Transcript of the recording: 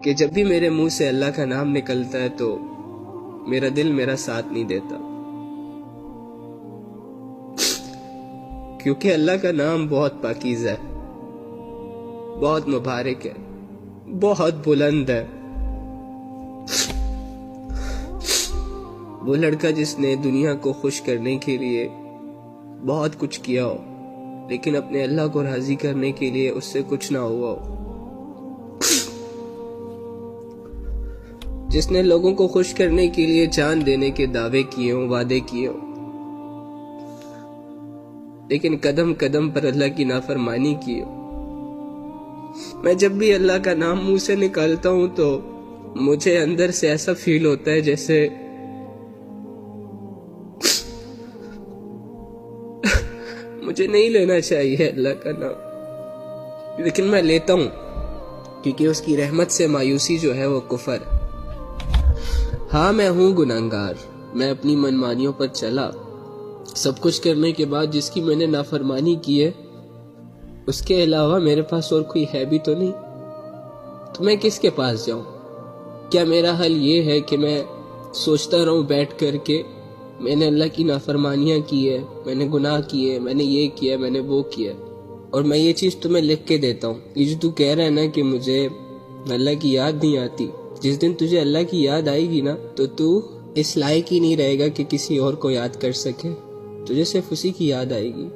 کہ جب بھی میرے منہ سے اللہ کا نام نکلتا ہے تو میرا دل میرا ساتھ نہیں دیتا، کیونکہ اللہ کا نام بہت پاکیزہ ہے، بہت مبارک ہے، بہت بلند ہے۔ وہ لڑکا جس نے دنیا کو خوش کرنے کے لیے بہت کچھ کیا ہو، لیکن اپنے اللہ کو راضی کرنے کے لیے اس سے کچھ نہ ہوا ہو، جس نے لوگوں کو خوش کرنے کے لیے جان دینے کے دعوے کیے ہوں، وعدے کیے ہوں، لیکن قدم قدم پر اللہ کی نافرمانی کی ہو۔ میں جب بھی اللہ کا نام منہ سے نکالتا ہوں تو مجھے اندر سے ایسا فیل ہوتا ہے جیسے مجھے نہیں لینا چاہیے اللہ کا نام، لیکن میں لیتا ہوں، کیونکہ اس کی رحمت سے مایوسی جو ہے وہ کفر ہے۔ ہاں میں ہوں گناہگار، میں اپنی منمانیوں پر چلا، سب کچھ کرنے کے بعد جس کی میں نے نافرمانی کی ہے اس کے علاوہ میرے پاس اور کوئی ہے بھی تو نہیں، تو میں کس کے پاس جاؤں؟ کیا میرا حل یہ ہے کہ میں سوچتا رہوں بیٹھ کر کے میں نے اللہ کی نافرمانیاں کی ہے، میں نے گناہ کیے، میں نے یہ کیا، میں نے وہ کیا، اور میں یہ چیز تمہیں لکھ کے دیتا ہوں؟ یہ جو تو کہہ رہا ہے نا کہ مجھے اللہ کی یاد نہیں آتی، جس دن تجھے اللہ کی یاد آئے گی نا تو اس لائق ہی نہیں رہے گا کہ کسی اور کو یاد کر سکے، تجھے صرف اسی کی یاد آئے گی۔